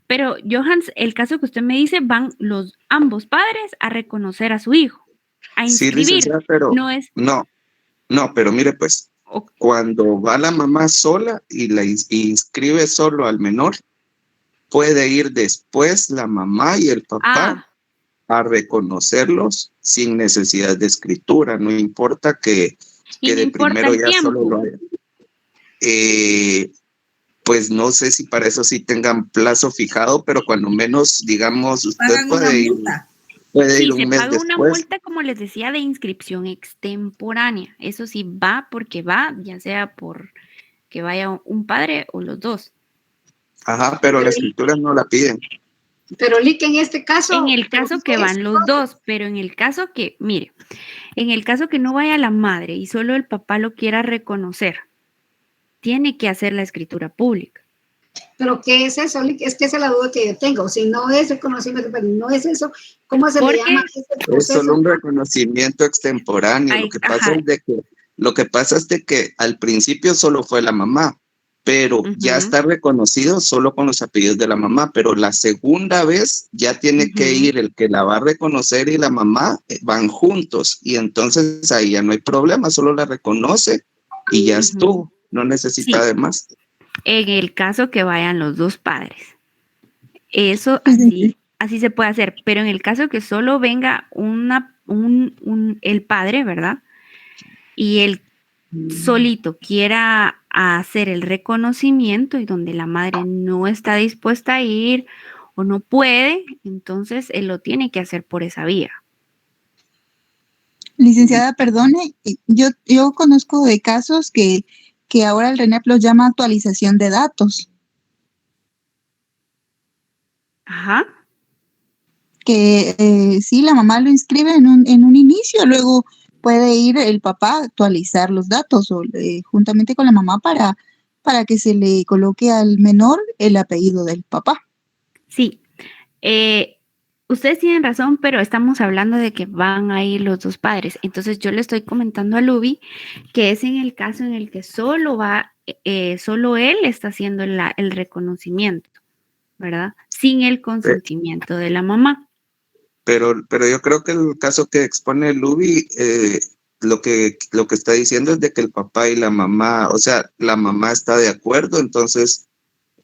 Pero, Johans, el caso que usted me dice, van ambos padres a reconocer a su hijo, a inscribir. Sí, pero no, pero mire pues, cuando va la mamá sola y inscribe solo al menor, puede ir después la mamá y el papá a reconocerlos sin necesidad de escritura, no importa que de primero ya solo lo hagan. Pues no sé si para eso sí tengan plazo fijado, pero cuando menos, digamos, usted puede ir un mes después. Se paga una multa, como les decía, de inscripción extemporánea. Eso sí va porque va, ya sea por que vaya un padre o los dos. Ajá, pero la escritura no la piden. Pero Lick, en este caso... En el caso que van los dos, pero en el caso que, mire, en el caso que no vaya la madre y solo el papá lo quiera reconocer, tiene que hacer la escritura pública. ¿Pero qué es eso, Lick? Es que esa es la duda que yo tengo. Si no es reconocimiento, pero no es eso, ¿cómo se le llama ese proceso? Es solo un reconocimiento extemporáneo. Lo que pasa es de que al principio solo fue la mamá, pero ya está reconocido solo con los apellidos de la mamá, pero la segunda vez ya tiene que ir el que la va a reconocer y la mamá van juntos, y entonces ahí ya no hay problema, solo la reconoce y ya estuvo, no necesita de más. En el caso que vayan los dos padres, eso así se puede hacer, pero en el caso que solo venga el padre, ¿verdad? Y él solito quiera hacer el reconocimiento y donde la madre no está dispuesta a ir o no puede, entonces él lo tiene que hacer por esa vía. Licenciada, perdone, yo conozco de casos que ahora el RENAP los llama actualización de datos. Ajá. Que sí, la mamá lo inscribe en un inicio, luego puede ir el papá a actualizar los datos o juntamente con la mamá para que se le coloque al menor el apellido del papá. Sí, ustedes tienen razón, pero estamos hablando de que van a ir los dos padres. Entonces yo le estoy comentando a Luby que es en el caso en el que solo él está haciendo el reconocimiento, ¿verdad? Sin el consentimiento de la mamá. Pero yo creo que el caso que expone Luby, lo que está diciendo es de que el papá y la mamá, o sea, la mamá está de acuerdo, entonces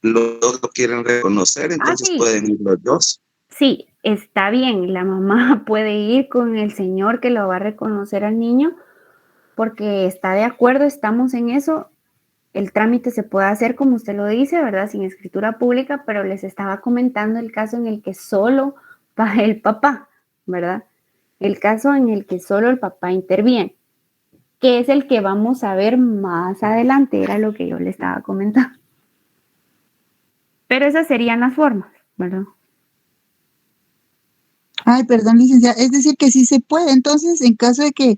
los dos lo quieren reconocer, entonces pueden ir los dos. Sí, está bien, la mamá puede ir con el señor que lo va a reconocer al niño porque está de acuerdo, estamos en eso. El trámite se puede hacer como usted lo dice, ¿verdad? Sin escritura pública, pero les estaba comentando el caso en el que solo va el papá, ¿verdad? El caso en el que solo el papá interviene, que es el que vamos a ver más adelante, era lo que yo le estaba comentando. Pero esas serían las formas, ¿verdad? Ay, perdón, licenciada, es decir que sí se puede, entonces en caso de que,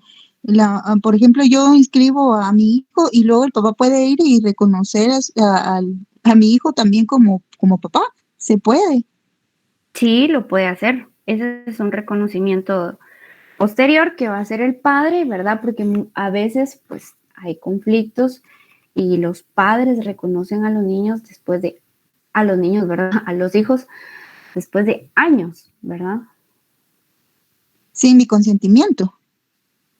por ejemplo, yo inscribo a mi hijo y luego el papá puede ir y reconocer a mi hijo también como papá, ¿se puede? Sí, lo puede hacer. Ese es un reconocimiento posterior que va a hacer el padre, ¿verdad? Porque a veces, pues, hay conflictos y los padres reconocen a los niños ¿verdad? A los hijos después de años, ¿verdad? Sin mi consentimiento.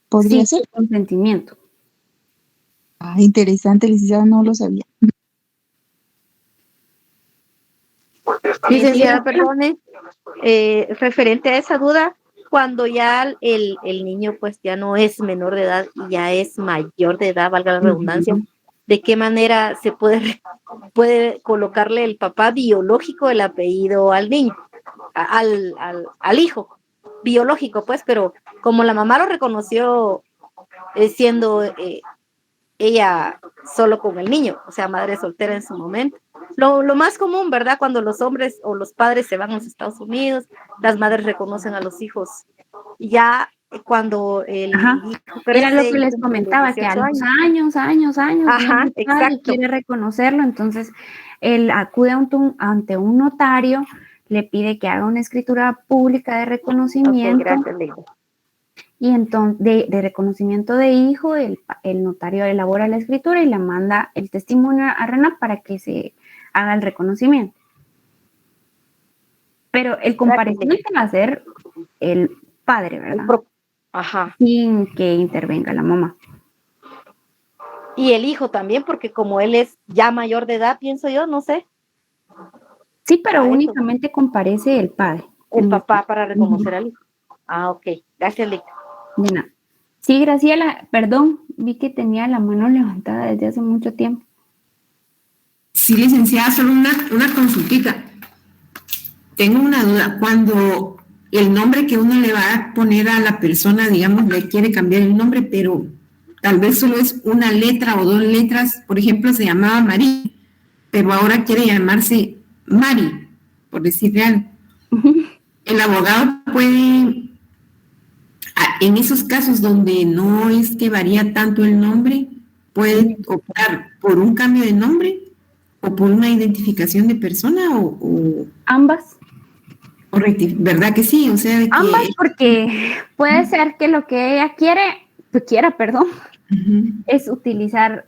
¿Podría ser? Sin consentimiento. Ah, interesante, licenciada, no lo sabía. Licenciada, perdone, referente a esa duda, cuando ya el niño pues ya no es menor de edad y ya es mayor de edad, valga la redundancia, ¿de qué manera se puede colocarle el papá biológico el apellido al niño, al hijo biológico, pues, pero como la mamá lo reconoció siendo ella solo con el niño, o sea, madre soltera en su momento. Lo más común, ¿verdad? Cuando los hombres o los padres se van a los Estados Unidos, las madres reconocen a los hijos. Ya cuando el Ajá. hijo Era lo crece que y les cumple los comentaba, que a 18 los años. años, viene Ajá, el padre y exacto. quiere reconocerlo, entonces él acude ante un notario, le pide que haga una escritura pública de Ok, reconocimiento gracias, Leila. y entonces de reconocimiento de hijo, el notario elabora la escritura y la manda el testimonio a RENAP para que se haga el reconocimiento. Pero el compareciente va a ser el padre, ¿verdad? Ajá. Sin que intervenga la mamá. Y el hijo también, porque como él es ya mayor de edad, pienso yo, no sé. Sí, pero Eso. únicamente comparece el padre. El papá para reconocer al hijo. Ah, ok. Gracias, Leila. De nada. Sí, Graciela, perdón, vi que tenía la mano levantada desde hace mucho tiempo. Sí, licenciada, solo una consultita. Tengo una duda. Cuando el nombre que uno le va a poner a la persona, digamos, le quiere cambiar el nombre, pero tal vez solo es una letra o dos letras, por ejemplo, se llamaba María, pero ahora quiere llamarse Mari, por decirle algo. El abogado puede, en esos casos donde no es que varía tanto el nombre, puede optar por un cambio de nombre o por una identificación de persona o Ambas. ¿verdad que sí? O sea, de que... Ambas, porque puede ser que lo que ella quiera, es utilizar,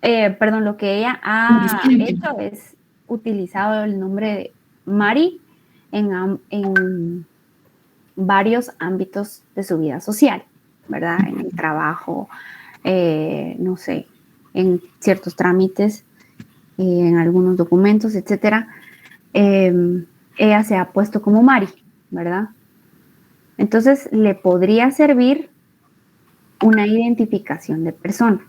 lo que ella ha hecho es utilizado el nombre de Mari en varios ámbitos de su vida social, ¿verdad? En el trabajo, no sé, en ciertos trámites, en algunos documentos, etcétera. Ella se ha puesto como Mari, ¿verdad? Entonces le podría servir una identificación de persona.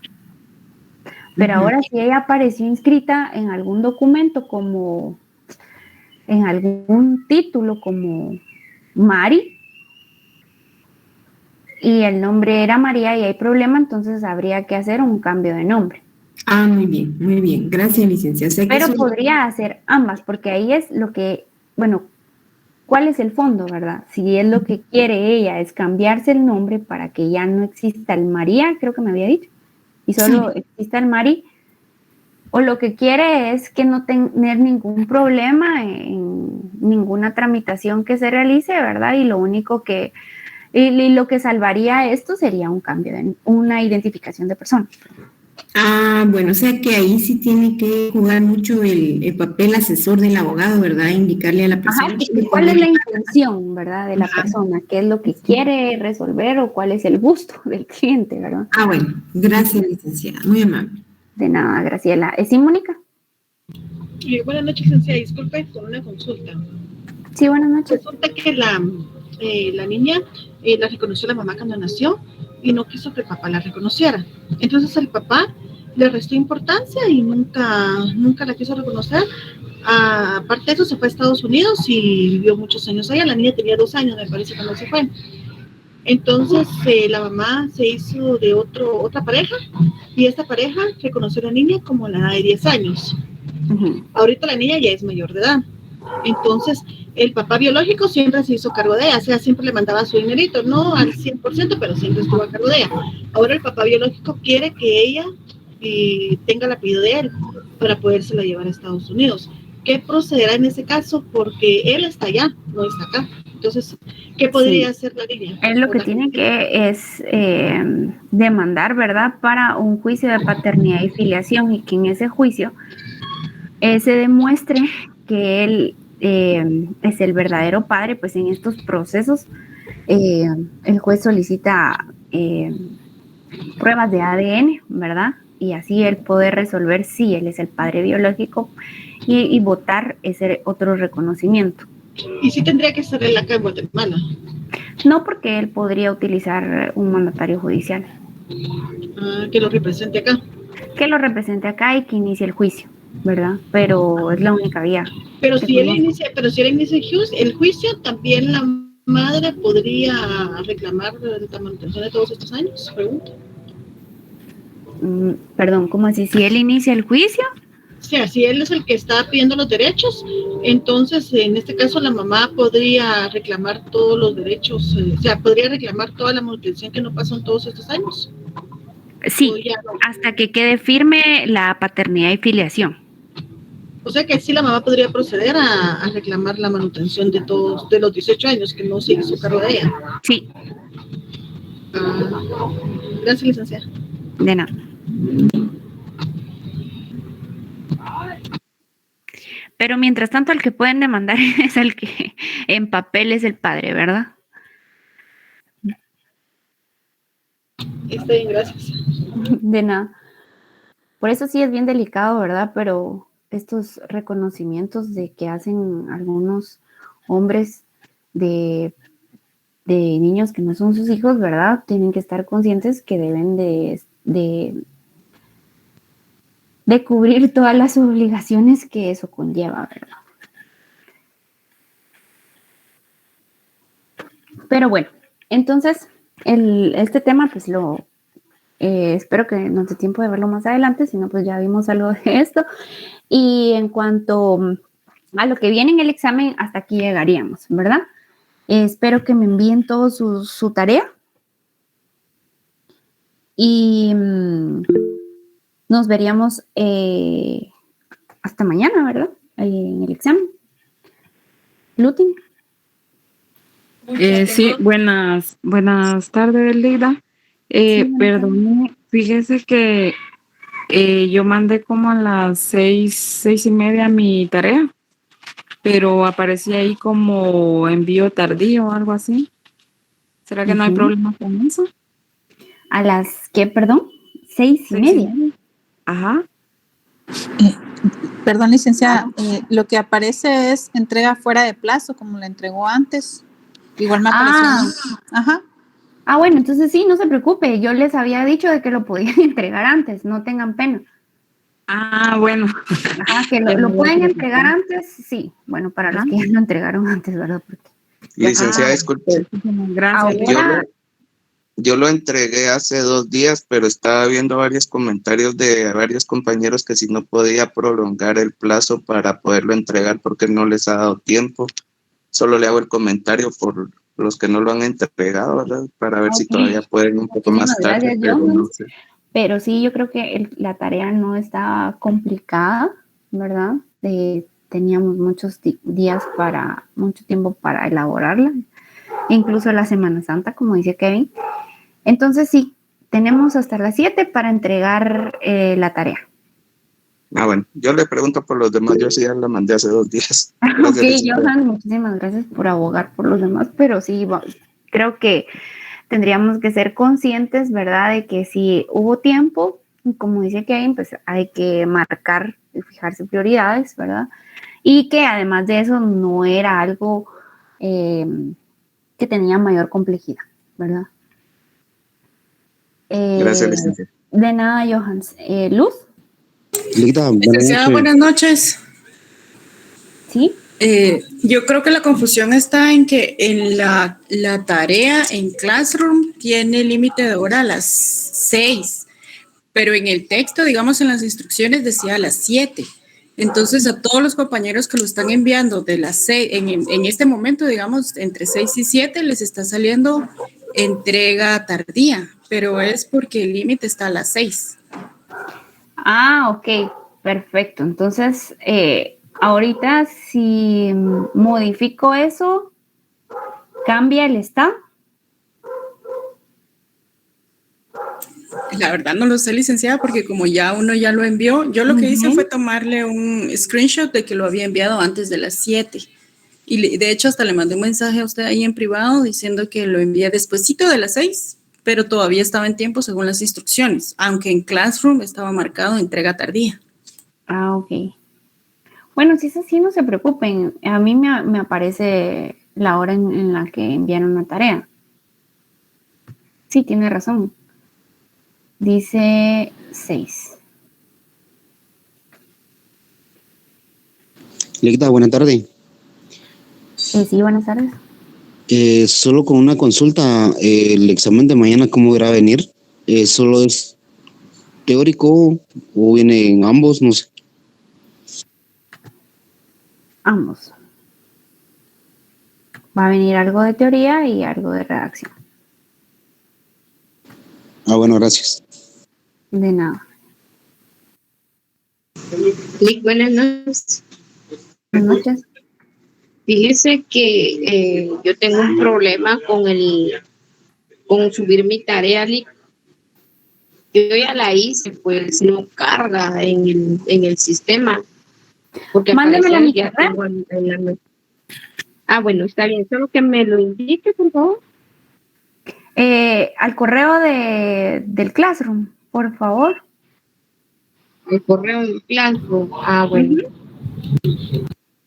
Pero ahora si ella apareció inscrita en algún documento como, en algún título como Mari, y el nombre era María y hay problema, entonces habría que hacer un cambio de nombre. Ah, muy bien. Gracias, licenciada. Pero podría hacer ambas, porque ahí es lo que, ¿cuál es el fondo, verdad? Si es lo que quiere ella, es cambiarse el nombre para que ya no exista el María, creo que me había dicho, y solo exista el Mari, o lo que quiere es que no tener ningún problema en ninguna tramitación que se realice, ¿verdad? Y lo único que, y lo que salvaría esto sería un cambio de una identificación de persona. Ah, bueno, o sea que ahí sí tiene que jugar mucho el papel asesor del abogado, ¿verdad? Indicarle a la persona. Ajá, y cuál es la intención, ¿verdad? De la persona, qué es lo que quiere resolver o cuál es el gusto del cliente, ¿verdad? Ah, bueno, gracias, licenciada, muy amable. De nada, Graciela. ¿Sí, Mónica? Buenas noches, licenciada. Disculpe, con una consulta. Sí, buenas noches. Resulta que la niña la reconoció la mamá cuando nació y no quiso que el papá la reconociera. Entonces el papá le restó importancia y nunca la quiso reconocer. Aparte de eso, se fue a Estados Unidos y vivió muchos años allá. La niña tenía 2 años, me parece, cuando se fue. Entonces la mamá se hizo de otra pareja y esta pareja reconoció a la niña como la de 10 años. Ahorita la niña ya es mayor de edad. Entonces, el papá biológico siempre se hizo cargo de ella, o sea, siempre le mandaba su dinerito, no al 100%, pero siempre estuvo a cargo de ella. Ahora el papá biológico quiere que ella tenga el apellido de él para podérsela llevar a Estados Unidos. ¿Qué procederá en ese caso? Porque él está allá, no está acá. Entonces, ¿qué podría hacer la niña? Él lo que tiene que es demandar, ¿verdad?, para un juicio de paternidad y filiación y que en ese juicio se demuestre que él es el verdadero padre. Pues en estos procesos el juez solicita pruebas de ADN, ¿verdad? Y así él poder resolver si él es el padre biológico y votar ese otro reconocimiento. ¿Y si tendría que ser él acá en Guatemala? No, porque él podría utilizar un mandatario judicial. Que lo represente acá. Que lo represente acá y que inicie el juicio, ¿verdad? Pero es la única vía. Pero si él inicia el juicio, también la madre podría reclamar la manutención de todos estos años, pregunto. Perdón, ¿cómo así? Si él inicia el juicio. O sea, si él es el que está pidiendo los derechos, entonces en este caso la mamá podría reclamar todos los derechos, o sea, podría reclamar toda la manutención que no pasó en todos estos años. Sí, hasta que quede firme la paternidad y filiación. O sea que sí, la mamá podría proceder a reclamar la manutención de todos, de los 18 años que no se hizo cargo de ella. Sí. Gracias, licenciada. De nada. Pero mientras tanto, el que pueden demandar es el que en papel es el padre, ¿verdad? Está bien, gracias. De nada. Por eso sí es bien delicado, ¿verdad? Pero estos reconocimientos de que hacen algunos hombres de niños que no son sus hijos, ¿verdad? Tienen que estar conscientes que deben de cubrir todas las obligaciones que eso conlleva, ¿verdad? Pero bueno, entonces, este tema, pues espero que nos dé tiempo de verlo más adelante, si no, pues ya vimos algo de esto. Y en cuanto a lo que viene en el examen, hasta aquí llegaríamos, ¿verdad? Espero que me envíen todo su tarea. Y nos veríamos hasta mañana, ¿verdad? En el examen. Lutin. Sí, buenas tardes, Lida. Perdón, fíjese que yo mandé como a las 6:30 mi tarea, pero aparecía ahí como envío tardío o algo así. ¿Será que no hay problema con eso? ¿A las qué, perdón? 6:30. Ajá. Perdón, licenciada, lo que aparece es entrega fuera de plazo, como la entregó antes. Igual me apareció. Ajá. Ah, bueno, entonces sí, no se preocupe. Yo les había dicho de que lo podían entregar antes, no tengan pena. Ah, bueno. Ajá, que lo pueden entregar antes, sí. Bueno, para los que ya lo entregaron antes, ¿verdad? Porque licenciada, disculpe. Gracias. Yo lo entregué hace 2 días, pero estaba viendo varios comentarios de varios compañeros que si no podía prolongar el plazo para poderlo entregar porque no les ha dado tiempo. Solo le hago el comentario por los que no lo han entregado, ¿verdad? Para ver si todavía pueden un poco más tarde, pero no sé. Pero sí, yo creo que la tarea no está complicada, ¿verdad? Teníamos muchos días mucho tiempo para elaborarla, incluso la Semana Santa, como dice Kevin. Entonces sí, tenemos hasta las 7 para entregar la tarea. Ah, bueno, yo le pregunto por los demás, yo sí ya la mandé hace 2 días. Ok, Johan, muchísimas gracias por abogar por los demás, pero sí, creo que tendríamos que ser conscientes, ¿verdad? De que si hubo tiempo, como dice Kevin, pues hay que marcar y fijarse prioridades, ¿verdad? Y que además de eso no era algo que tenía mayor complejidad, ¿verdad? Gracias, licenciada. De nada, Johan. Luz. Licenciada, buenas noches. Sí. Yo creo que la confusión está en que en la tarea en Classroom tiene límite de hora a las 6, pero en el texto, digamos, en las instrucciones decía a las 7. Entonces, a todos los compañeros que lo están enviando de las 6, en este momento, digamos, entre 6 y 7, les está saliendo entrega tardía, pero es porque el límite está a las 6. Ah, ok, perfecto. Entonces, ahorita si modifico eso, ¿cambia el estado? La verdad no lo sé, licenciada, porque como uno ya lo envió, yo lo que hice fue tomarle un screenshot de que lo había enviado antes de las 7. Y de hecho hasta le mandé un mensaje a usted ahí en privado diciendo que lo envié despuesito de las 6, pero todavía estaba en tiempo según las instrucciones, aunque en Classroom estaba marcado entrega tardía. Ah, ok. Bueno, si es así, no se preocupen. A mí me aparece la hora en la que enviaron la tarea. Sí, tiene razón. Dice 6. Lecta, buenas tardes. Sí, buenas tardes. Solo con una consulta, el examen de mañana, ¿cómo irá a venir? Solo es teórico o viene en ambos? No sé. Ambos. Va a venir algo de teoría y algo de redacción. Ah, bueno, gracias. De nada. Buenas noches. Buenas noches. Fíjese que yo tengo un problema con subir mi tarea. Yo ya la hice, pues no carga en el sistema. Porque Mándemela a mi ya correo. tengo bueno, está bien. Solo que me lo indique, por favor. Al correo del Classroom, por favor. El correo del Classroom. Bueno.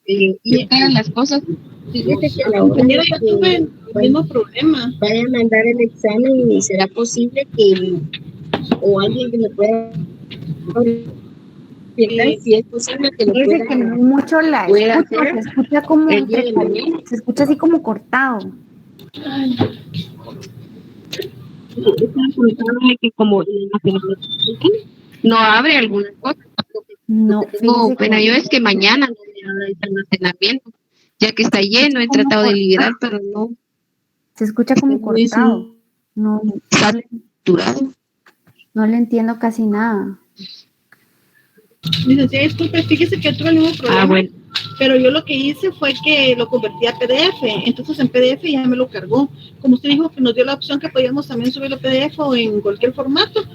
Y todas las cosas. Fíjese que la compañera, ya tuve el mismo problema. Vaya a mandar el examen y será posible que o alguien que me pueda si es posible que lo pueda, que no mucho la escucha, se escucha como se escucha así como cortado. Que como no abre algunas cosas. No, Bueno, yo es que mañana no me abre el almacenamiento, ya que está lleno, he tratado de liberar, pero no. Se escucha como cortado. No, no le entiendo casi nada. Licenciada, disculpe, fíjese que yo tuve el mismo problema, pero yo lo que hice fue que lo convertí a PDF, entonces en PDF ya me lo cargó. Como usted dijo que nos dio la opción que podíamos también subirlo a PDF o en cualquier formato.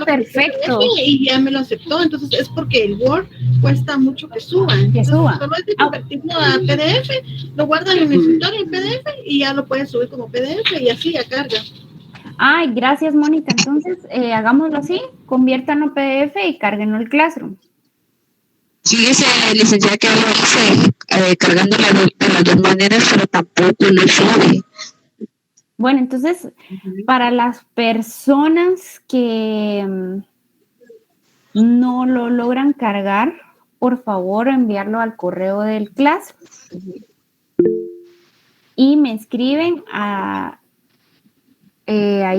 Perfecto. Y ya me lo aceptó, entonces es porque el Word cuesta mucho que suba. Entonces, solo es de convertirlo a PDF, lo guardan en el escritorio en PDF y ya lo puedes subir como PDF y así ya carga. Ay, gracias, Mónica. Entonces, hagámoslo así, conviértanlo a PDF y cárguenlo el Classroom. Sí, licenciada, que lo hice cargando de las dos maneras, pero tampoco lo sube. Bueno, entonces, para las personas que no lo logran cargar, por favor, enviarlo al correo del Classroom. Y me escriben ahí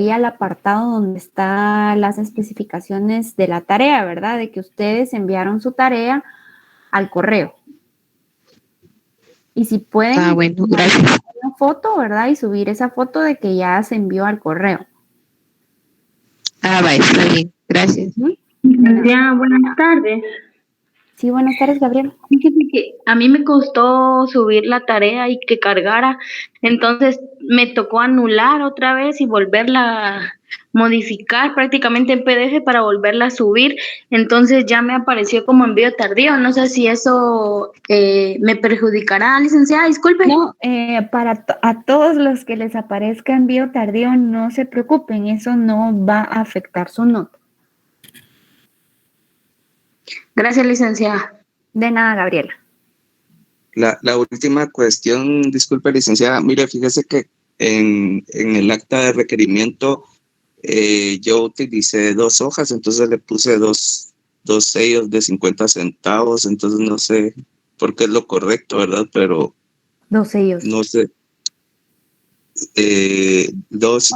al apartado donde están las especificaciones de la tarea, ¿verdad? De que ustedes enviaron su tarea al correo. Y si pueden gracias. una foto, ¿verdad? Y subir esa foto de que ya se envió al correo. Está bien. Gracias. Ya, buenas tardes. Sí, buenas tardes, Gabriel. Fíjese que a mí me costó subir la tarea y que cargara, entonces me tocó anular otra vez y volverla a modificar prácticamente en PDF para volverla a subir, entonces ya me apareció como envío tardío, no sé si eso me perjudicará, licenciada, disculpe. No, a todos los que les aparezca envío tardío, no se preocupen, eso no va a afectar su nota. Gracias, licenciada. De nada, Gabriela. La última cuestión, disculpe, licenciada. Mire, fíjese que en el acta de requerimiento yo utilicé 2 hojas, entonces le puse dos sellos de 50 centavos, entonces no sé por qué es lo correcto, ¿verdad? Pero 2 sellos. no sé. Dos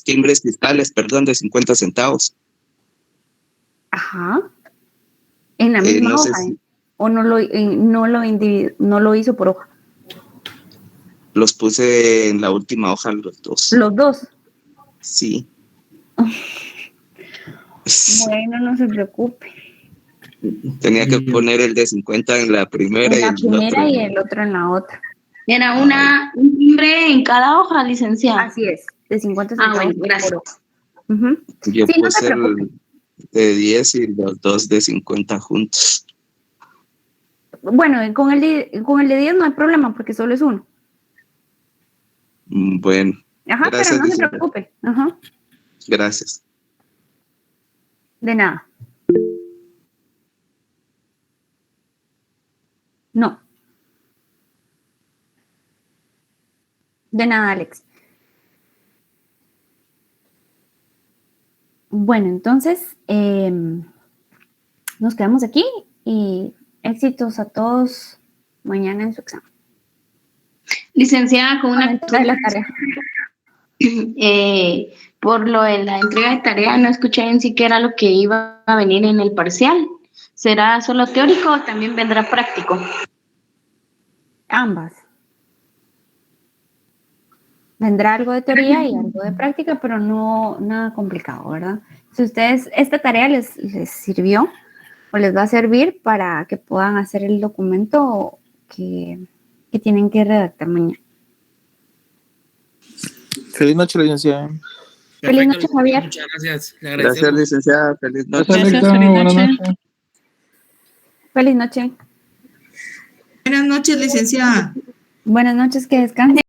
timbres fiscales, perdón, de 50 centavos. Ajá. En la misma no hoja, sé si o no lo hizo por hoja. los puse en la última hoja los 2. ¿Los 2? Sí. Bueno, no se preocupe. Tenía que poner el de 50 en la primera En la primera y en el otro en la otra. Era un timbre en cada hoja, licenciada. Así es, de 50 centavos. Bueno, gracias. Yo Sí, no puse se preocupe. el de 10 y los 2 de 50 juntos. Bueno, con el de 10 no hay problema porque solo es uno. Bueno. Ajá, Gracias, pero no se licenciada. preocupe. Ajá. Gracias. De nada. No. De nada, Alex. Bueno, entonces nos quedamos aquí y éxitos a todos mañana en su examen. Licenciada, con una de la tarea. por lo de la entrega de tarea, no escuché en sí qué era lo que iba a venir en el parcial. ¿Será solo teórico o también vendrá práctico? Ambas. Vendrá algo de teoría y algo de práctica, pero no nada complicado, ¿verdad? Si ustedes, esta tarea les sirvió o les va a servir para que puedan hacer el documento que tienen que redactar mañana. Feliz noche, licenciada. Feliz noche, Javier. Muchas gracias. Le Gracias, agradecemos. licenciada. Feliz noche. Gracias, feliz noche. Feliz noche. Buenas noches, licenciada. Buenas noches, que descansen.